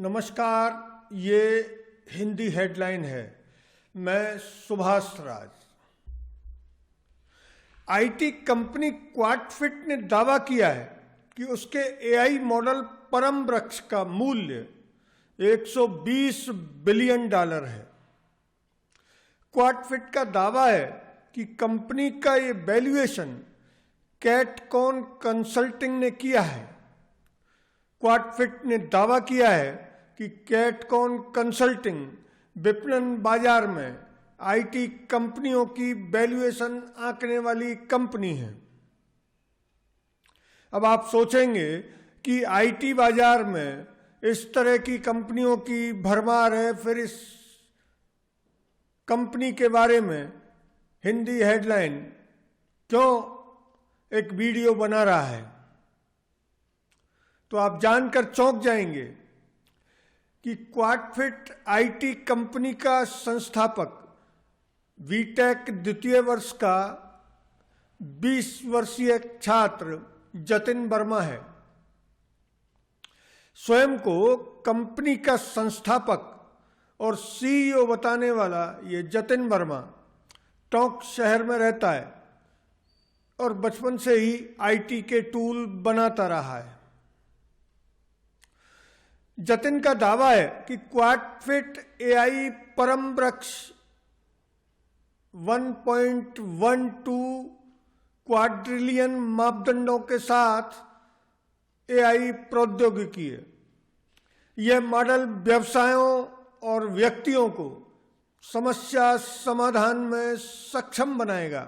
नमस्कार। ये हिंदी हेडलाइन है। मैं सुभाष राज। आईटी कंपनी क्वाडफिट ने दावा किया है कि उसके एआई मॉडल परम वृक्ष का मूल्य 120 बिलियन डॉलर है। क्वाडफिट का दावा है कि कंपनी का ये वैल्यूएशन कैटकॉन कंसल्टिंग ने किया है। क्वाडफिट ने दावा किया है कि कैटकॉन कंसल्टिंग विपणन बाजार में आईटी कंपनियों की वैल्यूएशन आंकने वाली कंपनी है। अब आप सोचेंगे कि आईटी बाजार में इस तरह की कंपनियों की भरमार है, फिर इस कंपनी के बारे में हिंदी हेडलाइन क्यों एक वीडियो बना रहा है। तो आप जानकर चौंक जाएंगे कि क्वाडफिट आईटी कंपनी का संस्थापक बीटेक द्वितीय वर्ष का 20 वर्षीय छात्र जतिन वर्मा है। स्वयं को कंपनी का संस्थापक और सीईओ बताने वाला ये जतिन वर्मा टोंक शहर में रहता है और बचपन से ही आईटी के टूल बनाता रहा है। जतिन का दावा है कि क्वाडफिट एआई परम वृक्ष 1.12 क्वाड्रिलियन मापदंडों के साथ एआई प्रौद्योगिकी है। यह मॉडल व्यवसायों और व्यक्तियों को समस्या समाधान में सक्षम बनाएगा।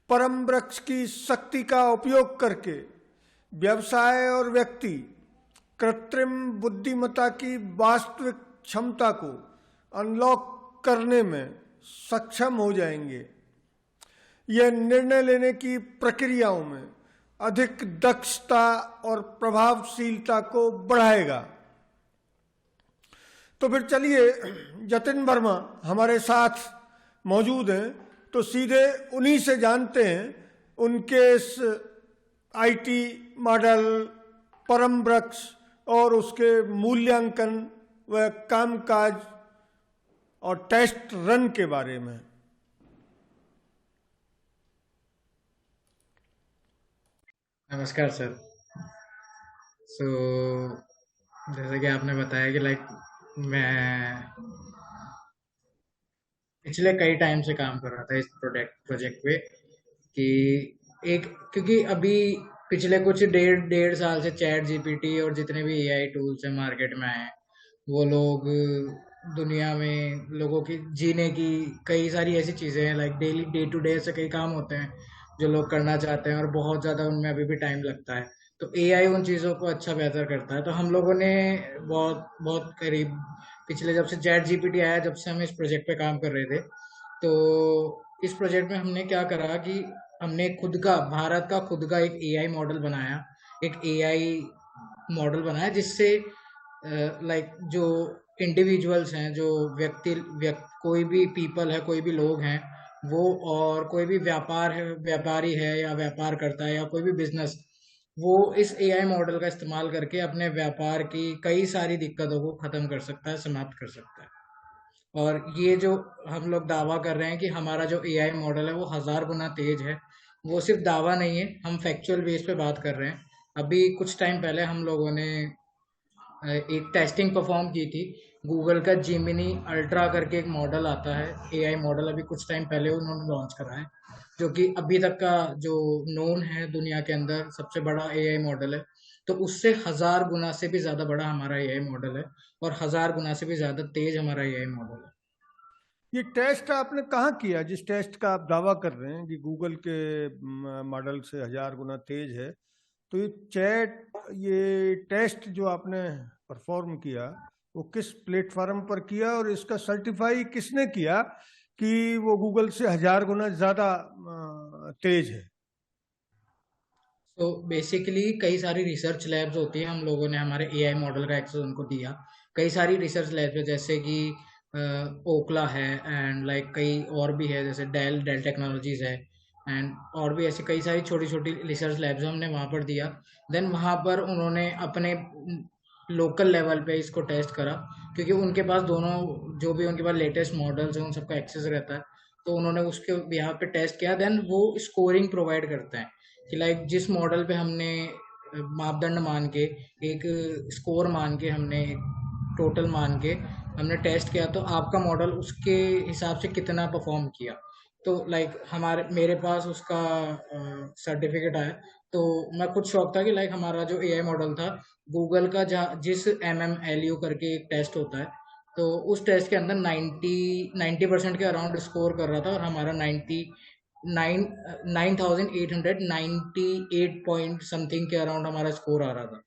परम वृक्ष की शक्ति का उपयोग करके व्यवसाय और व्यक्ति कृत्रिम बुद्धिमत्ता की वास्तविक क्षमता को अनलॉक करने में सक्षम हो जाएंगे। यह निर्णय लेने की प्रक्रियाओं में अधिक दक्षता और प्रभावशीलता को बढ़ाएगा। तो फिर चलिए, जतिन वर्मा हमारे साथ मौजूद हैं, तो सीधे उन्हीं से जानते हैं उनके इस आईटी मॉडल परम वृक्ष और उसके मूल्यांकन व कामकाज और टेस्ट रन के बारे में। नमस्कार सर। सो जैसे कि आपने बताया कि मैं पिछले कई टाइम से काम कर रहा था इस प्रोजेक्ट पे कि एक क्योंकि अभी पिछले कुछ डेढ़ डेढ़ साल से चैट जीपीटी और जितने भी एआई टूल्स हैं मार्केट में आए हैं, वो लोग दुनिया में लोगों की जीने की कई सारी ऐसी चीज़ें हैं, डेली डे टू डे ऐसे कई काम होते हैं जो लोग करना चाहते हैं और बहुत ज़्यादा उनमें अभी भी टाइम लगता है। तो एआई उन चीज़ों को अच्छा बेहतर करता है। तो हम लोगों ने बहुत बहुत करीब पिछले जब से चैट जीपीटी आया, जब से हम इस प्रोजेक्ट पे काम कर रहे थे, तो इस प्रोजेक्ट में हमने क्या करा कि हमने भारत का खुद का एक एआई मॉडल बनाया। एक एआई मॉडल बनाया जिससे जो इंडिविजुअल्स हैं, जो कोई भी पीपल है, कोई भी लोग हैं, वो और कोई भी व्यापारी है या व्यापार करता है या कोई भी बिजनेस, वो इस एआई मॉडल का इस्तेमाल करके अपने व्यापार की कई सारी दिक्कतों को खत्म कर सकता है, समाप्त कर सकता है। और ये जो हम लोग दावा कर रहे हैं कि हमारा जो एआई मॉडल है वो 1000 गुना तेज है, वो सिर्फ दावा नहीं है, हम फैक्चुअल बेस पे बात कर रहे हैं। अभी कुछ टाइम पहले हम लोगों ने एक टेस्टिंग परफॉर्म की थी। गूगल का जिमिनी अल्ट्रा करके एक मॉडल आता है, एआई मॉडल, अभी कुछ टाइम पहले उन्होंने लॉन्च करा है, जो कि अभी तक का जो नोन है दुनिया के अंदर सबसे बड़ा एआई मॉडल है। तो उससे 1000 गुना से भी ज़्यादा बड़ा हमारा एआई मॉडल है और 1000 गुना से भी ज़्यादा तेज हमारा एआई मॉडल है। ये टेस्ट आपने कहाँ किया, जिस टेस्ट का आप दावा कर रहे हैं कि गूगल के मॉडल से 1000 गुना तेज है? तो ये टेस्ट जो आपने परफॉर्म किया, वो किस प्लेटफॉर्म पर किया और इसका सर्टिफाई किसने किया कि वो गूगल से 1000 गुना ज़्यादा तेज है? तो बेसिकली कई सारी रिसर्च लैब्स होती है, हम लोगों ने हमारे एआई मॉडल का एक्सेस उनको दिया। कई सारी रिसर्च लैब्स है, जैसे कि ओकला है, एंड कई और भी है, जैसे डेल डेल टेक्नोलॉजीज है, एंड और भी ऐसी कई सारी छोटी छोटी रिसर्च लैब्स हमने वहाँ पर दिया। देन वहाँ पर उन्होंने अपने लोकल लेवल पे इसको टेस्ट करा, क्योंकि उनके पास दोनों जो भी उनके पास लेटेस्ट मॉडल्स हैं उन सबका एक्सेस रहता है। तो उन्होंने उसके यहाँ पे टेस्ट किया, देन वो स्कोरिंग प्रोवाइड करते हैं कि लाइक जिस मॉडल पे हमने मापदंड मान के, एक स्कोर मान के, हमने टोटल मान के हमने टेस्ट किया, तो आपका मॉडल उसके हिसाब से कितना परफॉर्म किया। तो लाइक हमारे मेरे पास उसका सर्टिफिकेट आया। तो मैं खुद शौक था कि लाइक हमारा जो एआई मॉडल था, गूगल का जहाँ जिस MMLU करके एक टेस्ट होता है, तो उस टेस्ट के अंदर 90% के अराउंड स्कोर कर रहा था, और हमारा 9898 पॉइंट समथिंग के अराउंड हमारा स्कोर आ रहा था।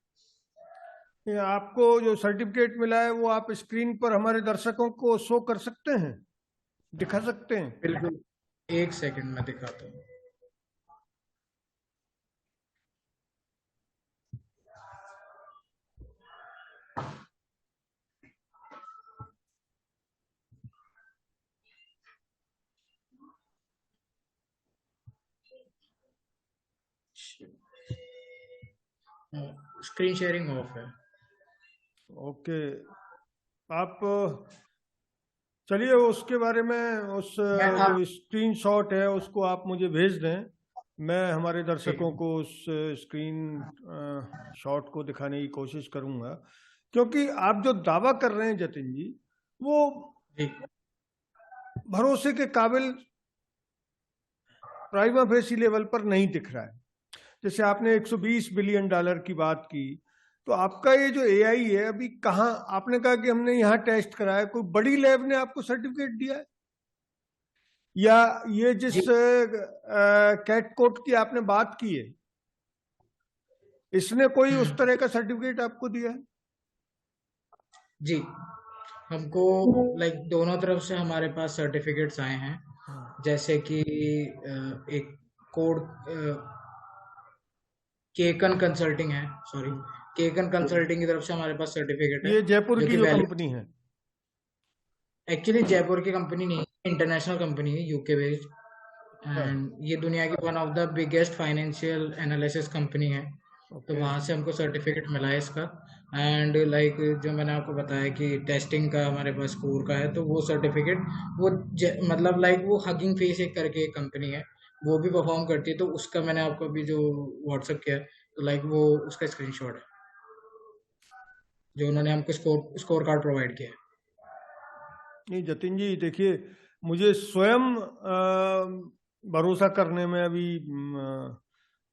ये आपको जो सर्टिफिकेट मिला है वो आप स्क्रीन पर हमारे दर्शकों को शो कर सकते हैं, दिखा सकते हैं? बिल्कुल, एक सेकंड में दिखाता हूँ। स्क्रीन शेयरिंग ऑफ है। ओके, आप चलिए उसके बारे में, उस मैं आप जो स्क्रीनशॉट है उसको आप मुझे भेज दें। मैं हमारे ठीक दर्शकों है। को उस स्क्रीन शॉट को दिखाने की कोशिश करूंगा, क्योंकि आप जो दावा कर रहे हैं जतिन जी, वो जी भरोसे के काबिल प्राइमा फेसी लेवल पर नहीं दिख रहा है। जैसे आपने 120 बिलियन डॉलर की बात की, तो आपका ये जो एआई है अभी कहाँ, आपने कहा कि हमने यहाँ टेस्ट कराया, कोई बड़ी लैब ने आपको सर्टिफिकेट दिया है? या ये जिस जी कैट कोट की आपने बात की है, इसने कोई उस तरह का सर्टिफिकेट आपको दिया है? जी हमको लाइक दोनों तरफ से हमारे पास सर्टिफिकेट्स आए हैं। जैसे कि एक कोड केकन कंसल्टिंग है, सॉरी, केकन कंसल्टिंग की तरफ से हमारे पास सर्टिफिकेट है, ये जयपुर जो की कि जो वैल्यू कंपनी है? एक्चुअली जयपुर की कंपनी नहीं है, इंटरनेशनल कंपनी है, यूके बेस्ड। हाँ, एंड ये दुनिया की one of the biggest financial analysis company है। तो ओके। वहाँ से हमको सर्टिफिकेट मिला है इसका। एंड लाइक जो मैंने आपको बताया कि टेस्टिंग का हमारे पास स्कोर का है, तो वो सर्टिफिकेट वो मतलब लाइक वो हगिंग फेस एक करके एक कंपनी है, वो भी परफॉर्म करती है। तो उसका मैंने आपको अभी जो व्हाट्सअप किया है, तो लाइक वो उसका स्क्रीनशॉट है जो उन्होंने हमको स्कोर कार्ड प्रोवाइड किया है। नहीं जतिन जी, देखिए, मुझे स्वयं भरोसा करने में अभी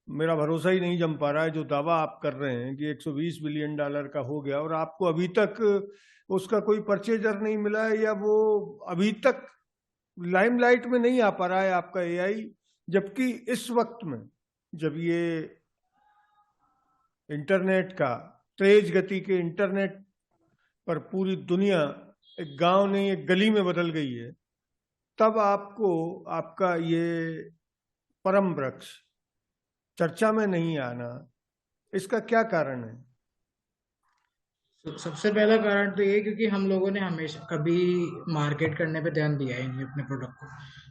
मेरा भरोसा ही नहीं जम पा रहा है। जो दावा आप कर रहे हैं कि 120 बिलियन डॉलर का हो गया और आपको अभी तक उसका कोई परचेजर नहीं मिला है, या वो अभी तक लाइमलाइट में नहीं आ पा रहा है आपका एआई, जबकि इस वक्त में जब ये इंटरनेट का, तेज गति के इंटरनेट पर पूरी दुनिया एक गांव नहीं एक गली में बदल गई है, तब आपको आपका ये परम वृक्ष चर्चा में नहीं आना, इसका क्या कारण है? सबसे पहला कारण तो ये, क्योंकि हम लोगों ने हमेशा कभी मार्केट करने पे ध्यान दिया ही नहीं अपने प्रोडक्ट को।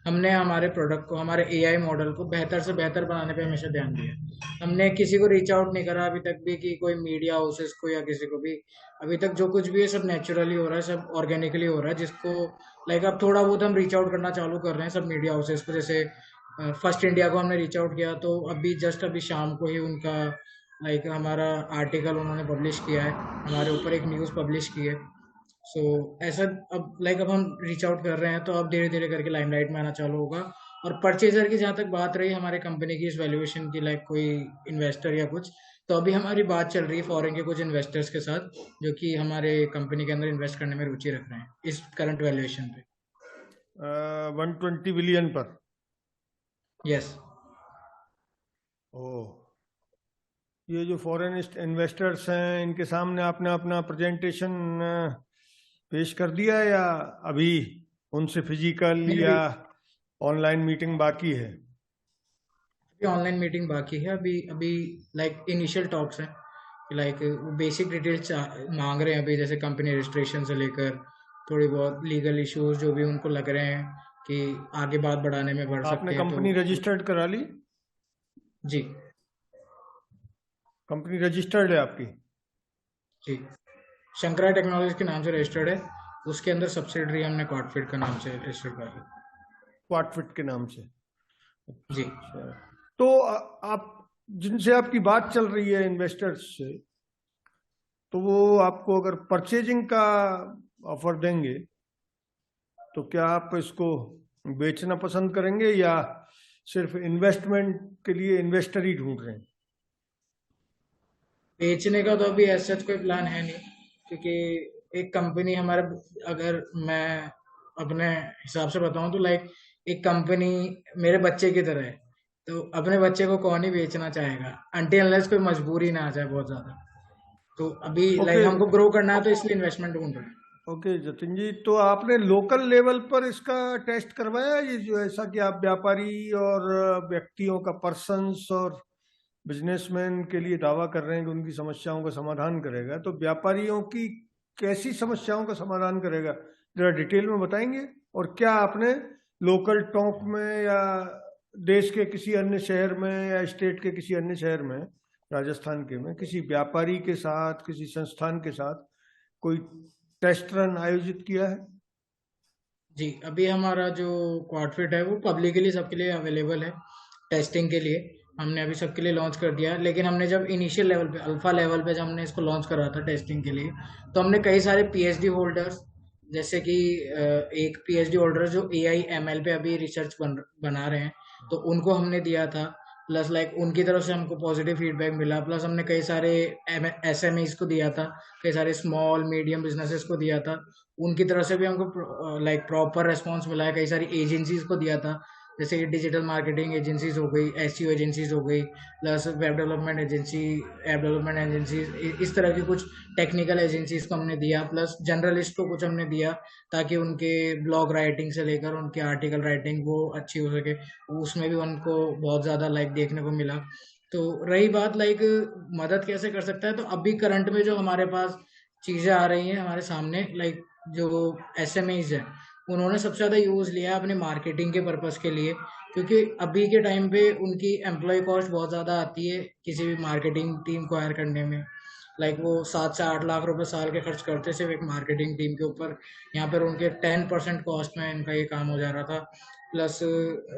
हमने हमारे प्रोडक्ट को, हमारे एआई मॉडल को बेहतर से बेहतर बनाने पे हमेशा ध्यान दिया। हमने किसी को रीच आउट नहीं करा अभी तक भी कि कोई मीडिया हाउसेस को या किसी को भी। अभी तक जो कुछ भी है सब नेचुरली हो रहा है, सब ऑर्गेनिकली हो रहा है। जिसको लाइक अब थोड़ा बहुत हम रीच आउट करना चालू कर रहे हैं सब मीडिया हाउसेस को। जैसे फर्स्ट इंडिया को हमने रीच आउट किया, तो अभी जस्ट अभी शाम को ही उनका लाइक हमारा आर्टिकल उन्होंने पब्लिश किया है, हमारे ऊपर एक न्यूज़ पब्लिश की है। सो ऐसा अब लाइक अब हम रीच आउट कर रहे हैं, तो अब धीरे धीरे करके लाइमलाइट में आना चालू होगा। और परचेजर की जहाँ तक बात रही हमारे कंपनी की इस वैल्यूएशन की, लाइक कोई इन्वेस्टर या कुछ, तो अभी हमारी बात चल रही है फॉरेन के कुछ इन्वेस्टर्स के साथ, जो कि हमारे कंपनी के अंदर इन्वेस्ट करने में रुचि रख रहे हैं इस करंट वैल्यूएशन पे। 120 बिलियन पर? यस। ओह, ये जो फॉरेन इन्वेस्टर्स हैं, इनके सामने आपने अपना प्रेजेंटेशन पेश कर दिया है, या अभी उनसे फिजिकल नहीं, या अभी ऑनलाइन मीटिंग बाकी है? ऑनलाइन मीटिंग बाकी है। अभी अभी लाइक इनिशियल टॉक्स हैं, लाइक बेसिक डिटेल्स मांग रहे हैं अभी, जैसे कंपनी रजिस्ट्रेशन से लेकर थोड़ी बहुत लीगल इश्यूज जो भी उनको लग रहे हैं कि आगे बात बढ़ाने में बढ़ आपने सकते हैं, तो कंपनी रजिस्टर्ड करा ली? जी कंपनी रजिस्टर्ड है आपकी? जी शंकरा टेक्नोलॉजी के नाम से रजिस्टर्ड है, उसके अंदर सब्सिडरी हमने क्वाडफिट के नाम से रजिस्टर्ड कर ली। क्वाडफिट के नाम से। जी। अच्छा अच्छा। तो आप जिनसे आपकी बात चल रही है इन्वेस्टर्स से, तो वो आपको अगर परचेजिंग का ऑफर देंगे तो क्या आप इसको बेचना पसंद करेंगे, या सिर्फ इन्वेस्टमेंट के लिए इन्वेस्टर ही ढूंढ रहे हैं? बेचने का तो अभी ऐसा कोई प्लान है नहीं, क्योंकि एक कंपनी हमारे, अगर मैं अपने हिसाब से बताऊं तो लाइक एक कंपनी मेरे बच्चे की तरह है। तो अपने बच्चे को कौन ही बेचना चाहेगा, अनटिल अनलेस कोई मजबूरी ना आ जाए बहुत ज्यादा। तो अभी ओके लाइक हमको ग्रो करना है, तो इसलिए इन्वेस्टमेंट ढूंढ रहे हैं। ओके जतिन जी, तो आपने लोकल लेवल पर इसका टेस्ट करवाया, ये जो ऐसा कि आप व्यापारी और व्यक्तियों का, पर्सन्स और बिजनेसमैन के लिए दावा कर रहे हैं कि उनकी समस्याओं का समाधान करेगा, तो व्यापारियों की कैसी समस्याओं का समाधान करेगा, जरा डिटेल में बताएंगे? और क्या आपने लोकल टॉक में, या देश के किसी अन्य शहर में, या स्टेट के किसी अन्य शहर में, राजस्थान के में, किसी व्यापारी के साथ, किसी संस्थान के साथ कोई टेस्ट रन आयोजित किया है? जी, अभी हमारा जो क्वाडफिट है वो पब्लिकली सबके लिए अवेलेबल है टेस्टिंग के लिए। हमने अभी सबके लिए लॉन्च कर दिया है, लेकिन हमने जब इनिशियल लेवल पे, अल्फा लेवल पे जब हमने इसको लॉन्च करा था टेस्टिंग के लिए, तो हमने कई सारे पीएचडी होल्डर्स, जैसे कि एक पीएचडी होल्डर जो एआई एमएल पे अभी रिसर्च बना रहे हैं, तो उनको हमने दिया था। प्लस लाइक उनकी तरफ से हमको पॉजिटिव फीडबैक मिला। प्लस हमने कई सारे एसएमईज को दिया था, कई सारे स्मॉल मीडियम बिजनेसेस को दिया था, उनकी तरफ से भी हमको लाइक प्रॉपर रेस्पॉन्स मिला है। कई सारी एजेंसीज को दिया था, जैसे कि डिजिटल मार्केटिंग एजेंसीज हो गई, एसईओ एजेंसीज हो गई, plus web development agency, app development agencies, इस तरह की कुछ टेक्निकल एजेंसीज को हमने दिया। प्लस जर्नलिस्ट को कुछ हमने दिया, ताकि उनके ब्लॉग राइटिंग से लेकर उनके आर्टिकल राइटिंग वो अच्छी हो सके। उसमें भी उनको बहुत ज़्यादा लाइक देखने को मिला। तो रही बात लाइक मदद कैसे कर सकता है, तो अभी करंट में जो हमारे पास चीज़ें आ रही हैं हमारे सामने, लाइक जो एसएमईज है, उन्होंने सबसे ज़्यादा यूज़ लिया है अपने मार्केटिंग के पर्पज़ के लिए। क्योंकि अभी के टाइम पे उनकी एम्प्लॉय कॉस्ट बहुत ज़्यादा आती है किसी भी मार्केटिंग टीम को हायर करने में। लाइक वो 7 से 8 लाख रुपए साल के खर्च करते सिर्फ एक मार्केटिंग टीम के ऊपर। यहाँ पर उनके 10% कॉस्ट में इनका ये काम हो जा रहा था। प्लस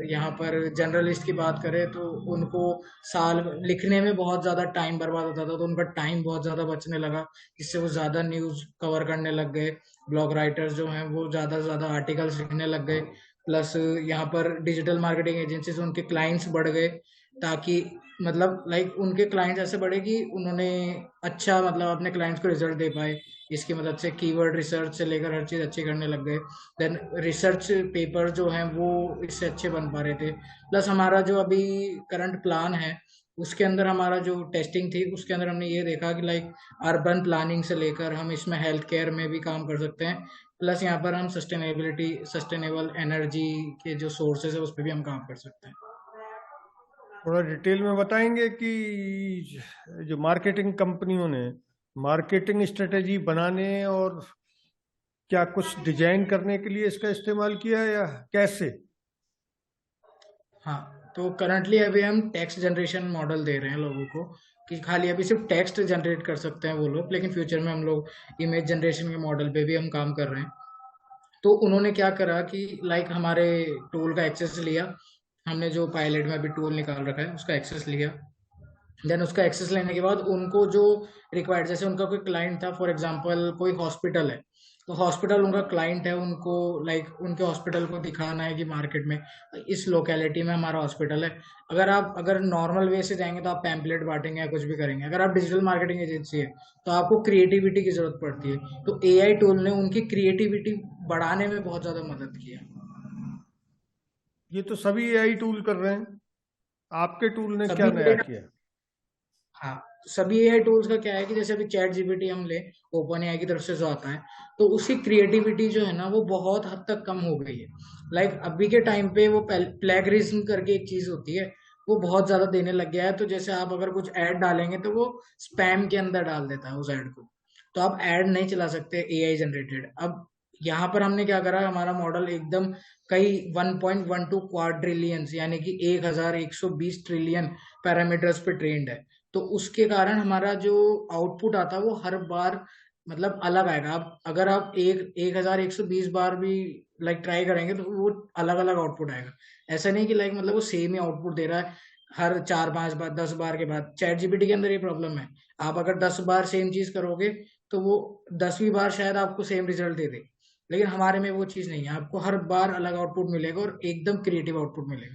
यहाँ पर जर्नलिस्ट की बात करें तो उनको साल लिखने में बहुत ज़्यादा टाइम बर्बाद होता था, तो उनका टाइम बहुत ज़्यादा बचने लगा, जिससे वो ज़्यादा न्यूज़ कवर करने लग गए। ब्लॉग राइटर्स जो हैं वो ज़्यादा से ज़्यादा आर्टिकल्स लिखने लग गए। प्लस यहाँ पर डिजिटल मार्केटिंग एजेंसी से उनके क्लाइंट्स बढ़ गए, ताकि मतलब लाइक उनके क्लाइंट्स ऐसे बढ़े कि उन्होंने अच्छा मतलब अपने क्लाइंट्स को रिजल्ट दे पाए। इसकी मदद से कीवर्ड रिसर्च से लेकर हर चीज़ अच्छी करने लग गए। देन रिसर्च पेपर जो हैं वो इससे अच्छे बन पा रहे थे। प्लस हमारा जो अभी करंट प्लान है, उसके अंदर हमारा जो टेस्टिंग थी उसके अंदर हमने ये देखा कि लाइक अर्बन प्लानिंग से लेकर हम इसमें हेल्थ केयर में भी काम कर सकते हैं। प्लस यहाँ पर हम सस्टेनेबिलिटी, सस्टेनेबल एनर्जी के जो सोर्सेज है उस पर भी हम काम कर सकते हैं। थोड़ा डिटेल में बताएंगे कि जो मार्केटिंग कंपनियों ने मार्केटिंग स्ट्रेटेजी बनाने और क्या कुछ डिजाइन करने के लिए इसका इस्तेमाल किया, या कैसे? हाँ, तो करंटली अभी हम टेक्स्ट जनरेशन मॉडल दे रहे हैं लोगों को, कि खाली अभी सिर्फ टेक्स्ट जनरेट कर सकते हैं वो लोग, लेकिन फ्यूचर में हम लोग इमेज जनरेशन के मॉडल पे भी हम काम कर रहे हैं। तो उन्होंने क्या करा कि लाइक हमारे टूल का एक्सेस लिया, हमने जो पायलट में अभी टूल निकाल रखा है उसका एक्सेस लिया। देन उसका एक्सेस लेने के बाद उनको जो रिक्वायर्ड, जैसे उनका कोई क्लाइंट था, फॉर एग्जांपल कोई हॉस्पिटल है, तो हॉस्पिटल उनका क्लाइंट है, उनको लाइक उनके हॉस्पिटल को दिखाना है कि मार्केट में इस लोकेलिटी में हमारा हॉस्पिटल है। अगर नॉर्मल वे से जाएंगे तो आप पैम्पलेट बांटेंगे या कुछ भी करेंगे। अगर आप डिजिटल मार्केटिंग एजेंसी है तो आपको क्रिएटिविटी की जरूरत पड़ती है। तो एआई टूल ने उनकी क्रिएटिविटी बढ़ाने में बहुत ज्यादा मदद किया। ये तो सभी एआई टूल कर रहे हैं, आपके टूल ने क्या सभी नया किया? हाँ, सभी एआई टूल्स का क्या है कि जैसे अभी चैट जीपीटी हम ले, ओपन एआई की तरफ से जो आता है, तो उसकी क्रिएटिविटी जो है ना वो बहुत हद तक कम हो गई है। लाइक अभी के टाइम पे वो प्लेगरिज्म करके एक चीज होती है, वो बहुत ज्यादा देने लग गया है। तो जैसे आप अगर कुछ ऐड डालेंगे तो वो स्पैम के अंदर डाल देता है उस ऐड को, तो आप ऐड नहीं चला सकते एआई जनरेटेड। अब यहाँ पर हमने क्या करा, हमारा मॉडल एकदम कई 1.12 क्वाड्रिलियन यानी कि 1120 ट्रिलियन पैरामीटर्स पे ट्रेंड है। तो उसके कारण हमारा जो आउटपुट आता है वो हर बार मतलब अलग आएगा। आप अगर आप 1120 बार भी लाइक ट्राई करेंगे तो वो अलग अलग आउटपुट आएगा। ऐसा नहीं कि लाइक मतलब वो सेम ही आउटपुट दे रहा है हर 4-5 बार, 10 बार के बाद। चैट जीपीटी के अंदर ये प्रॉब्लम है, आप अगर 10 बार सेम चीज करोगे तो वो 10वीं बार शायद आपको सेम रिजल्ट दे दे, लेकिन हमारे में वो चीज नहीं है, आपको हर बार अलग आउटपुट मिलेगा और एकदम क्रिएटिव आउटपुट मिलेगा।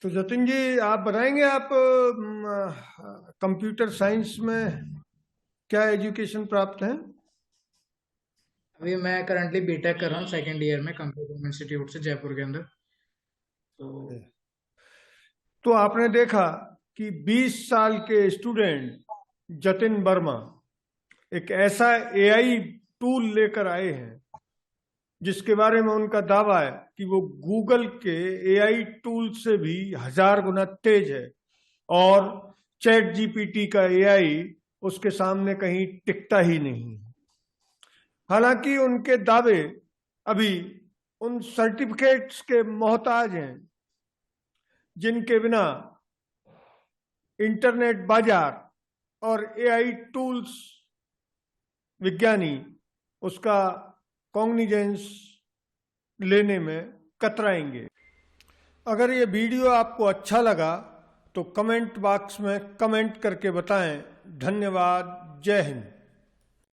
तो जतिन जी आप बताएंगे, आप कंप्यूटर साइंस में क्या एजुकेशन प्राप्त है? अभी मैं करंटली बीटेक कर रहा हूँ, सेकंड ईयर में, कंप्यूटर इंस्टीट्यूट से, जयपुर के अंदर। तो तो आपने देखा कि 20 साल के स्टूडेंट जतिन वर्मा एक ऐसा एआई टूल लेकर आए हैं जिसके बारे में उनका दावा है कि वो गूगल के एआई टूल से भी 1000 गुना तेज है, और चैट जीपीटी का एआई उसके सामने कहीं टिकता ही नहीं। हालांकि उनके दावे अभी उन सर्टिफिकेट्स के मोहताज हैं जिनके बिना इंटरनेट बाजार और एआई टूल्स विज्ञानी उसका कॉग्निजेंस लेने में कतराएंगे। अगर ये वीडियो आपको अच्छा लगा तो कमेंट बॉक्स में कमेंट करके बताएं। धन्यवाद। जय हिंद।